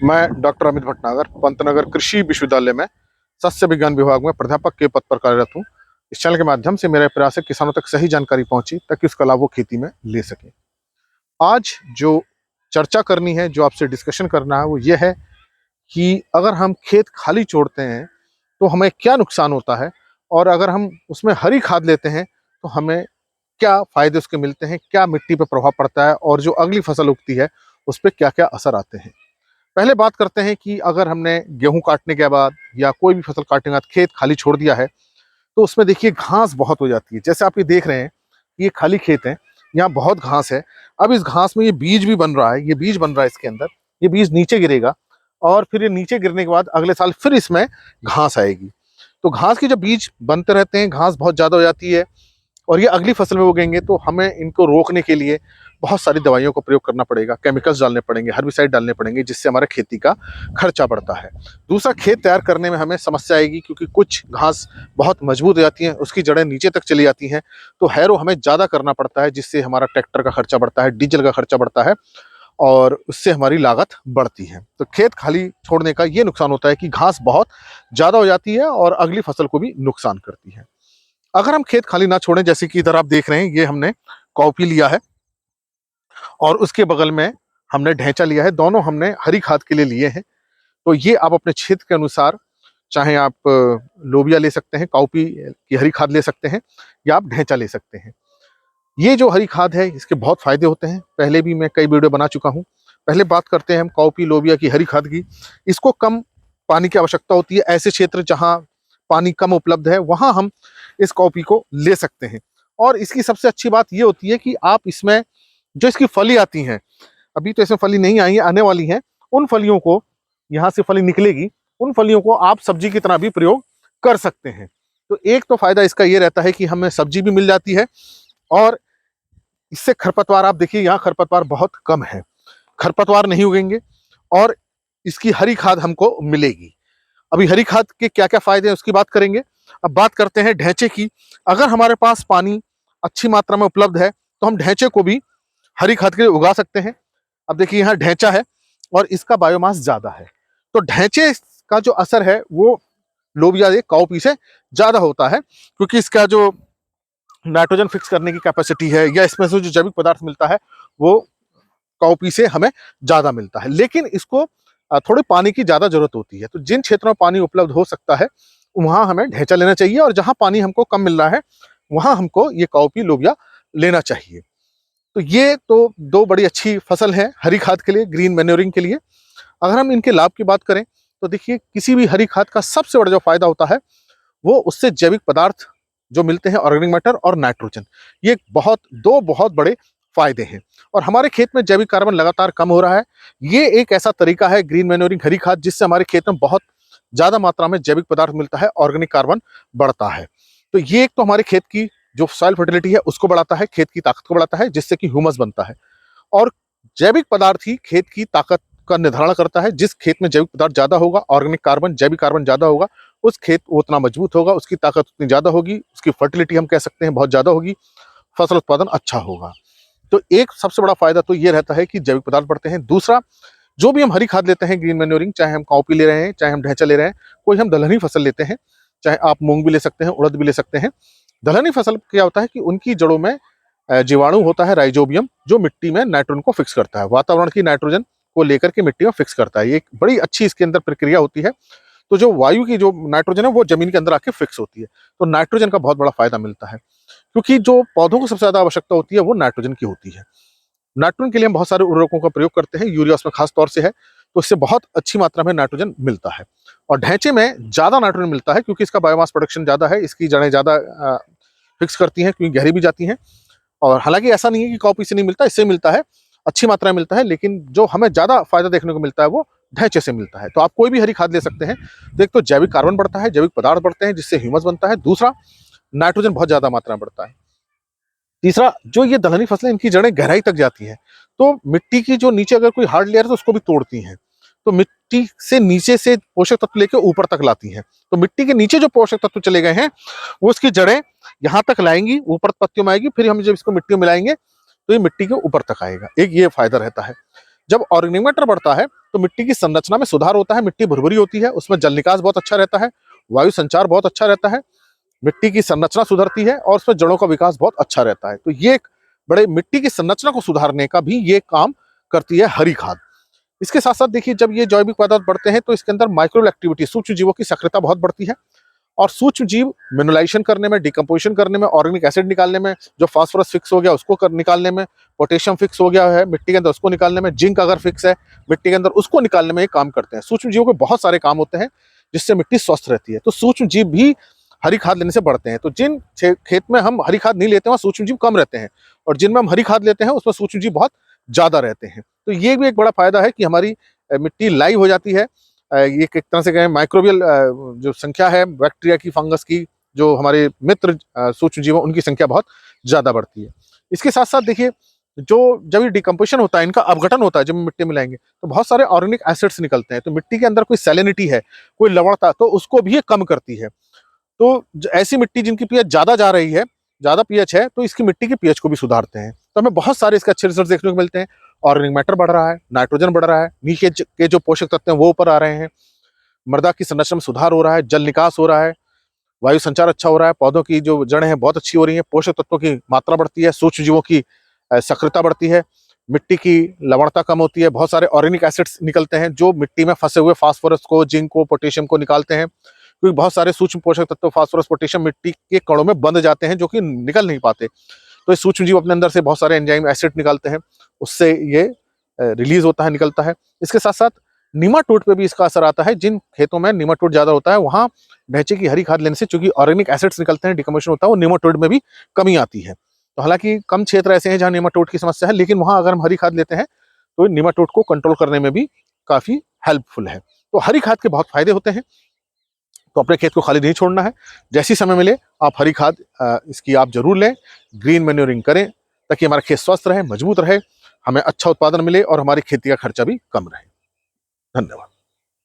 मैं डॉक्टर अमित भटनागर पंतनगर कृषि विश्वविद्यालय में सस्य विज्ञान विभाग में प्राध्यापक के पद पर कार्यरत हूँ। इस चैनल के माध्यम से मेरा प्रयास है किसानों तक सही जानकारी पहुंची ताकि उसका लाभ वो खेती में ले सके। आज जो चर्चा करनी है, जो आपसे डिस्कशन करना है, वो ये है कि अगर हम खेत खाली छोड़ते हैं तो हमें क्या नुकसान होता है, और अगर हम उसमें हरी खाद लेते हैं तो हमें क्या फायदे उसके मिलते हैं, क्या मिट्टी पर प्रभाव पड़ता है, और जो अगली फसल उगती है उस पर क्या क्या असर आते हैं। पहले बात करते हैं कि अगर हमने गेहूं काटने के बाद या कोई भी फसल काटने के बाद खेत खाली छोड़ दिया है तो उसमें देखिए घास बहुत हो जाती है। जैसे आप ये देख रहे हैं, ये खाली खेत है, यहाँ बहुत घास है। अब इस घास में ये बीज भी बन रहा है, ये बीज बन रहा है इसके अंदर, ये बीज नीचे गिरेगा और फिर ये नीचे गिरने के बाद अगले साल फिर इसमें घास आएगी। तो घास के जब बीज बनते रहते हैं, घास बहुत ज़्यादा हो जाती है और ये अगली फसल में उगेंगे, तो हमें इनको रोकने के लिए बहुत सारी दवाइयों का प्रयोग करना पड़ेगा, केमिकल्स डालने पड़ेंगे, हर्बिसाइड डालने पड़ेंगे, जिससे हमारे खेती का खर्चा बढ़ता है। दूसरा, खेत तैयार करने में हमें समस्या आएगी क्योंकि कुछ घास बहुत मजबूत हो जाती हैं, उसकी जड़ें नीचे तक चली जाती हैं, तो हैरो हमें ज़्यादा करना पड़ता है, जिससे हमारा ट्रैक्टर का खर्चा बढ़ता है, डीजल का खर्चा बढ़ता है और उससे हमारी लागत बढ़ती है। तो खेत खाली छोड़ने का ये नुकसान होता है कि घास बहुत ज़्यादा हो जाती है और अगली फसल को भी नुकसान करती है। अगर हम खेत खाली ना छोड़ें, जैसे कि इधर आप देख रहे हैं, ये हमने कॉपी लिया है और उसके बगल में हमने ढैंचा लिया है, दोनों हमने हरी खाद के लिए लिए हैं। तो ये आप अपने क्षेत्र के अनुसार, चाहे आप लोबिया ले सकते हैं, काउपी की हरी खाद ले सकते हैं, या आप ढैंचा ले सकते हैं। ये जो हरी खाद है इसके बहुत फायदे होते हैं, पहले भी मैं कई वीडियो बना चुका हूँ। पहले बात करते हैं हम काउपी लोबिया की हरी खाद की। इसको कम पानी की आवश्यकता होती है, ऐसे क्षेत्र जहाँ पानी कम उपलब्ध है वहाँ हम इस कॉपी को ले सकते हैं। और इसकी सबसे अच्छी बात ये होती है कि आप इसमें जो इसकी फली आती हैं, अभी तो इसमें फली नहीं आई है, आने वाली हैं, उन फलियों को, यहाँ से फली निकलेगी, उन फलियों को आप सब्जी की तरह भी प्रयोग कर सकते हैं। तो एक तो फायदा इसका ये रहता है कि हमें सब्जी भी मिल जाती है और इससे खरपतवार, आप देखिए यहाँ खरपतवार बहुत कम है, खरपतवार नहीं उगेंगे और इसकी हरी खाद हमको मिलेगी। अभी हरी खाद के क्या क्या फायदे हैं उसकी बात करेंगे। अब बात करते हैं ढैंचे की। अगर हमारे पास पानी अच्छी मात्रा में उपलब्ध है तो हम ढैंचे को भी हरी खाद के लिए उगा सकते हैं। अब देखिए यहाँ ढैंचा है और इसका बायोमास ज्यादा है, तो ढैंचे का जो असर है वो लोबिया काउपी से ज्यादा होता है, क्योंकि इसका जो नाइट्रोजन फिक्स करने की कैपेसिटी है या इसमें से जो जैविक पदार्थ मिलता है वो काउपी से हमें ज्यादा मिलता है। लेकिन इसको थोड़ी पानी की ज्यादा जरूरत होती है, तो जिन क्षेत्रों में पानी उपलब्ध हो सकता है वहां हमें ढैंचा लेना चाहिए, और जहां पानी हमको कम मिल रहा है वहां हमको ये काउपी लोबिया लेना चाहिए। तो ये तो दो बड़ी अच्छी फसल है हरी खाद के लिए, ग्रीन मैन्योरिंग के लिए। अगर हम इनके लाभ की बात करें तो देखिए, किसी भी हरी खाद का सबसे बड़ा जो फायदा होता है वो उससे जैविक पदार्थ जो मिलते हैं, ऑर्गेनिक मैटर और नाइट्रोजन, ये दो बहुत बड़े फायदे हैं। और हमारे खेत में जैविक कार्बन लगातार कम हो रहा है। ये एक ऐसा तरीका है ग्रीन मैन्योरिंग हरी खाद, जिससे हमारे खेत में बहुत ज्यादा मात्रा में जैविक पदार्थ मिलता है, ऑर्गेनिक कार्बन बढ़ता है। तो ये एक तो हमारे खेत की जो सॉइल फर्टिलिटी है उसको बढ़ाता है, खेत की ताकत को बढ़ाता है, जिससे कि ह्यूमस बनता है। और जैविक पदार्थ ही खेत की ताकत का निर्धारण करता है। जिस खेत में जैविक पदार्थ ज्यादा होगा, ऑर्गेनिक कार्बन, जैविक कार्बन ज्यादा होगा, उस खेत उतना मजबूत होगा, उसकी ताकत उतनी ज्यादा होगी, उसकी फर्टिलिटी हम कह सकते हैं बहुत ज्यादा होगी, फसल उत्पादन अच्छा होगा। तो एक सबसे बड़ा फायदा तो ये रहता है कि जैविक पदार्थ बढ़ते हैं। दूसरा, जो भी हम हरी खाद लेते हैं ग्रीन मैन्योरिंग, चाहे हम काउपी ले रहे हैं, चाहे हम ढैंचा ले रहे हैं, कोई हम दलहनी फसल लेते हैं, चाहे आप मूंग भी ले सकते हैं, उड़द भी ले सकते हैं। दलहनी फसल क्या होता है कि उनकी जड़ों में जीवाणु होता है राइजोबियम, जो मिट्टी में नाइट्रोजन को फिक्स करता है, वातावरण की नाइट्रोजन को लेकर के मिट्टी में फिक्स करता है। ये एक बड़ी अच्छी इसके अंदर प्रक्रिया होती है। तो जो वायु की जो नाइट्रोजन है वो जमीन के अंदर आके फिक्स होती है, तो नाइट्रोजन का बहुत बड़ा फायदा मिलता है, क्योंकि जो पौधों को सबसे ज्यादा आवश्यकता होती है वो नाइट्रोजन की होती है। नाइट्रोजन के लिए हम बहुत सारे उर्वरकों का प्रयोग करते हैं, यूरिया उसमें खास तौर से है, तो इससे बहुत अच्छी मात्रा में नाइट्रोजन मिलता है। और ढैंचे में ज्यादा नाइट्रोजन मिलता है क्योंकि इसका बायोमास प्रोडक्शन ज्यादा है, इसकी जड़ें ज्यादा फिक्स करती हैं क्योंकि गहरी भी जाती हैं। और हालांकि ऐसा नहीं है कि कॉपी से नहीं मिलता, इससे मिलता है, अच्छी मात्रा में मिलता है, लेकिन जो हमें ज्यादा फायदा देखने को मिलता है वो ढैंचे से मिलता है। तो आप कोई भी हरी खाद ले सकते हैं। तो एक तो जैविक कार्बन बढ़ता है, जैविक पदार्थ बढ़ते हैं, जिससे ह्यूमस बनता है। दूसरा, नाइट्रोजन बहुत ज्यादा मात्रा में बढ़ता है। तीसरा, जो ये दलहनी फसलें, इनकी जड़ें गहराई तक जाती हैं, तो मिट्टी की जो नीचे अगर कोई हार्ड लेयर है तो उसको भी तोड़ती हैं, तो मिट्टी से नीचे से पोषक तत्व लेकर ऊपर तक लाती हैं। तो मिट्टी के नीचे जो पोषक तत्व चले गए हैं वो उसकी जड़ें यहाँ तक लाएंगी, ऊपर पत्तियों में आएगी, फिर हम जब इसको मिट्टी में मिलाएंगे तो ये मिट्टी के ऊपर तक आएगा। एक ये फायदा रहता है। जब ऑर्गेनिक मैटर बढ़ता है तो मिट्टी की संरचना में सुधार होता है, मिट्टी भुरभुरी होती है, उसमें जल निकास बहुत अच्छा रहता है, वायु संचार बहुत अच्छा रहता है, मिट्टी की संरचना सुधरती है और उसमें जड़ों का विकास बहुत अच्छा रहता है। तो ये एक बड़े मिट्टी की संरचना को सुधारने का भी ये काम करती है हरी खाद। इसके साथ साथ देखिए, जब ये जैविक पदार्थ बढ़ते हैं तो इसके अंदर माइक्रोबियल एक्टिविटी, सूक्ष्म जीवों की सक्रियता बहुत बढ़ती है और सूक्ष्म जीव मिनरलाइजेशन करने में, डिकम्पोजिशन करने में, ऑर्गेनिक एसिड निकालने में, जो फास्फोरस फिक्स हो गया उसको निकालने में, पोटेशियम फिक्स हो गया है मिट्टी के अंदर उसको निकालने में, जिंक अगर फिक्स है मिट्टी के अंदर उसको निकालने में ये काम करते हैं। सूक्ष्म जीवों के बहुत सारे काम होते हैं जिससे मिट्टी स्वस्थ रहती है। तो सूक्ष्म जीव भी हरी खाद लेने से बढ़ते हैं। तो जिन खेत में हम हरी खाद नहीं लेते वहाँ सूक्ष्म जीव कम रहते हैं और जिनमें हम हरी खाद लेते हैं उसमें सूक्ष्म जीव बहुत ज्यादा रहते हैं। तो ये भी एक बड़ा फायदा है कि हमारी मिट्टी लाइव हो जाती है। ये एक तरह से कहें माइक्रोबियल जो संख्या है बैक्टीरिया की, फंगस की, जो हमारे मित्र सूक्ष्म जीव उनकी संख्या बहुत ज्यादा बढ़ती है। इसके साथ साथ देखिए, जो जब ये डिकम्पोजिशन होता है, इनका अपघटन होता है, जब मिट्टी में लाएंगे तो बहुत सारे ऑर्गेनिक एसिड्स निकलते हैं। तो मिट्टी के अंदर कोई सैलिनिटी है, कोई लवणता, तो उसको भी ये कम करती है। तो ऐसी मिट्टी जिनकी पीएच ज्यादा जा रही है, ज्यादा पीएच है, तो इसकी मिट्टी की पीएच को भी सुधारते हैं। तो हमें बहुत सारे इसके अच्छे रिजल्ट देखने को मिलते हैं। ऑर्गेनिक मैटर बढ़ रहा है, नाइट्रोजन बढ़ रहा है, नीचे के जो पोषक तत्व हैं वो ऊपर आ रहे हैं, मृदा की संरचना में सुधार हो रहा है, जल निकास हो रहा है, वायु संचार अच्छा हो रहा है, पौधों की जो जड़ें हैं बहुत अच्छी हो रही हैं, पोषक तत्वों की मात्रा बढ़ती है, सूक्ष्म जीवों की सक्रियता बढ़ती है, मिट्टी की लवणता कम होती है, बहुत सारे ऑर्गेनिक एसिड्स निकलते हैं जो मिट्टी में फंसे हुए फास्फोरस को, जिंक को, पोटेशियम को निकालते हैं। क्योंकि बहुत सारे सूक्ष्म पोषक तत्व फास्फोरस, पोटेशियम मिट्टी के कणों में बंध जाते हैं जो कि निकल नहीं पाते। तो ये सूक्ष्म जीव अपने अंदर से बहुत सारे एंजाइम एसिड निकालते हैं, उससे ये रिलीज होता है, निकलता है। इसके साथ साथ नीमाटोड पे भी इसका असर आता है। जिन खेतों में नीमाटोड ज्यादा होता है वहां ढैंचे की हरी खाद लेने से, चूंकि ऑर्गेनिक एसिड्स निकलते हैं, डिकम्पोजिशन होता है, वो नीमाटोड में भी कमी आती है। तो हालांकि कम क्षेत्र ऐसे हैं जहां नीमाटोड की समस्या है, लेकिन वहां अगर हम हरी खाद लेते हैं तो नीमाटोड को कंट्रोल करने में भी काफी हेल्पफुल है। तो हरी खाद के बहुत फायदे होते हैं। तो अपने खेत को खाली नहीं छोड़ना है, जैसी समय मिले आप हरी खाद इसकी आप जरूर लें, ग्रीन मैन्योरिंग करें ताकि हमारा खेत स्वस्थ रहे, मजबूत रहे, हमें अच्छा उत्पादन मिले और हमारी खेती का खर्चा भी कम रहे। धन्यवाद।